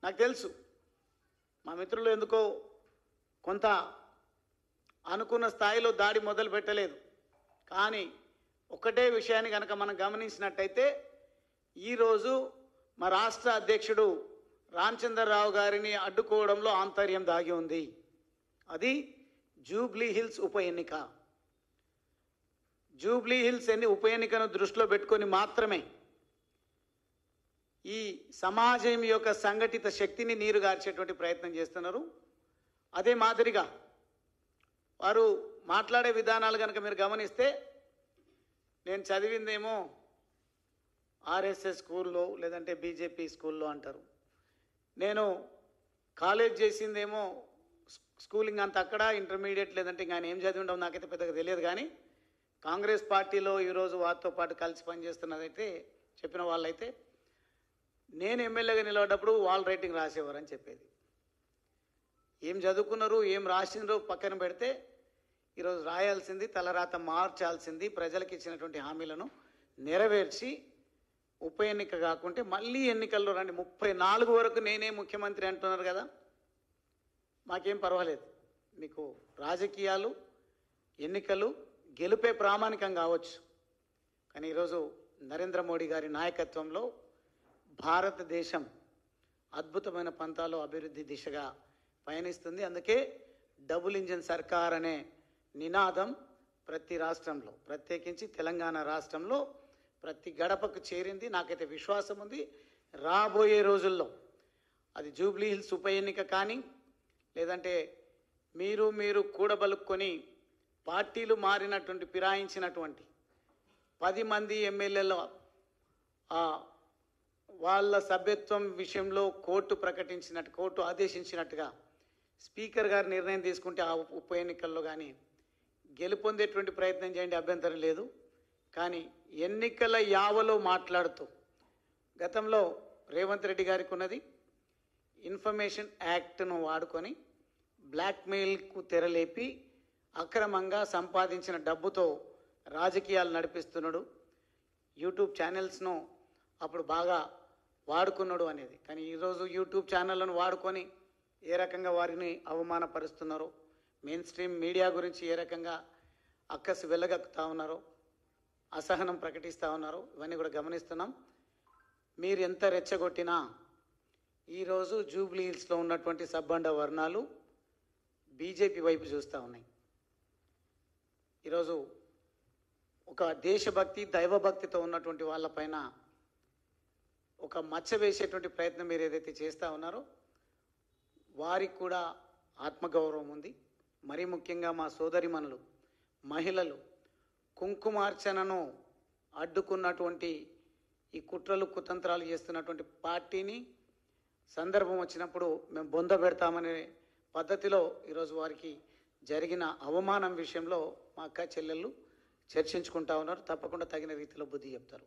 నాకు తెలుసు మా మిత్రులు ఎందుకో కొంత అనుకున్న స్థాయిలో దాడి మొదలు పెట్టలేదు. కానీ ఒకటే విషయాన్ని కనుక మనం గమనించినట్టయితే ఈరోజు మా రాష్ట్ర అధ్యక్షుడు రామచంద్రరావు గారిని అడ్డుకోవడంలో ఆంతర్యం దాగి ఉంది. అది జూబ్లీ హిల్స్ ఉప ఎన్నిక. జూబ్లీ హిల్స్ ఉప ఎన్నికను దృష్టిలో పెట్టుకొని మాత్రమే ఈ సమాజం యొక్క సంఘటిత శక్తిని నీరుగార్చేటువంటి ప్రయత్నం చేస్తున్నారు. అదే మాదిరిగా వారు మాట్లాడే విధానాలు కనుక మీరు గమనిస్తే, నేను చదివిందేమో ఆర్ఎస్ఎస్ స్కూల్లో లేదంటే బీజేపీ స్కూల్లో అంటారు, నేను కాలేజ్ చేసిందేమో స్కూలింగ్ అంత అక్కడ, ఇంటర్మీడియట్ లేదంటే ఇంకా ఆయన ఏం చదివి ఉండవు నాకైతే పెద్దగా తెలియదు. కానీ కాంగ్రెస్ పార్టీలో ఈరోజు వారితో పాటు కలిసి పనిచేస్తున్నదైతే చెప్పిన వాళ్ళైతే నేను ఎమ్మెల్యేగా నిలబడ్డప్పుడు వాల్ రైటింగ్ రాసేవారని చెప్పేది. ఏం చదువుకున్నారు, ఏం రాసినారో పక్కన పెడితే ఈరోజు రాయాల్సింది, తలరాత మార్చాల్సింది ప్రజలకు ఇచ్చినటువంటి హామీలను నెరవేర్చి ఉప ఎన్నిక కాకుంటే మళ్ళీ ఎన్నికల్లో రండి. 34 వరకు నేనే ముఖ్యమంత్రి అంటున్నారు కదా, మాకేం పర్వాలేదు. మీకు రాజకీయాలు, ఎన్నికలు గెలుపే ప్రామాణికం కావచ్చు. కానీ ఈరోజు నరేంద్ర మోడీ గారి నాయకత్వంలో భారతదేశం అద్భుతమైన పంతాలో అభివృద్ధి దిశగా పయనిస్తుంది. అందుకే డబుల్ ఇంజిన్ సర్కార్ అనే నినాదం ప్రతి రాష్ట్రంలో, ప్రత్యేకించి తెలంగాణ రాష్ట్రంలో ప్రతి గడపకు చేరింది. నాకైతే విశ్వాసం ఉంది రాబోయే రోజుల్లో అది జూబ్లీ హిల్స్ ఉప ఎన్నిక కానీ, లేదంటే మీరు కూడబలుక్కొని పార్టీలు మారినటువంటి ఫిరాయించినటువంటి 10 మంది ఎమ్మెల్యేల వాళ్ళ సభ్యత్వం విషయంలో కోర్టు ఆదేశించినట్టుగా స్పీకర్ గారు నిర్ణయం తీసుకుంటే ఆ ఉప ఎన్నికల్లో కానీ గెలుపొందేటువంటి ప్రయత్నం చేయండి, అభ్యంతరం లేదు. కానీ ఎన్నికల యావలో మాట్లాడుతూ గతంలో రేవంత్ రెడ్డి గారికి ఉన్నది ఇన్ఫర్మేషన్ యాక్ట్ను వాడుకొని బ్లాక్మెయిల్కు తెరలేపి అక్రమంగా సంపాదించిన డబ్బుతో రాజకీయాలు నడిపిస్తున్నాడు, యూట్యూబ్ ఛానల్స్ను అప్పుడు బాగా వాడుకున్నాడు అనేది. కానీ ఈరోజు యూట్యూబ్ ఛానళ్లను వాడుకొని ఏ రకంగా వారిని అవమానపరుస్తున్నారో, మెయిన్ స్ట్రీమ్ మీడియా గురించి ఏ రకంగా అక్కసు వెళ్ళగక్కుతా ఉన్నారో, అసహనం ప్రకటిస్తూ ఉన్నారో, ఇవన్నీ కూడా గమనిస్తున్నాం. మీరు ఎంత రెచ్చగొట్టినా ఈరోజు జూబ్లీ హిల్స్లో ఉన్నటువంటి సబ్బండ వర్ణాలు బీజేపీ వైపు చూస్తూ ఉన్నాయి. ఈరోజు ఒక దేశభక్తి, దైవభక్తితో ఉన్నటువంటి వాళ్ళపైన ఒక మచ్చ వేసేటువంటి ప్రయత్నం మీరు ఏదైతే చేస్తూ ఉన్నారో వారికి కూడా ఆత్మగౌరవం ఉంది. మరీ ముఖ్యంగా మా సోదరిమణులు, మహిళలు కుంకుమార్చనను అడ్డుకున్నటువంటి ఈ కుట్రలు కుతంత్రాలు చేస్తున్నటువంటి పార్టీని సందర్భం వచ్చినప్పుడు మేము బొంద పెడతామనే పద్ధతిలో ఈరోజు వారికి జరిగిన అవమానం విషయంలో మా అక్క చెల్లెళ్ళు చర్చించుకుంటా ఉన్నారు. తప్పకుండా తగిన రీతిలో బుద్ధి చెప్తారు.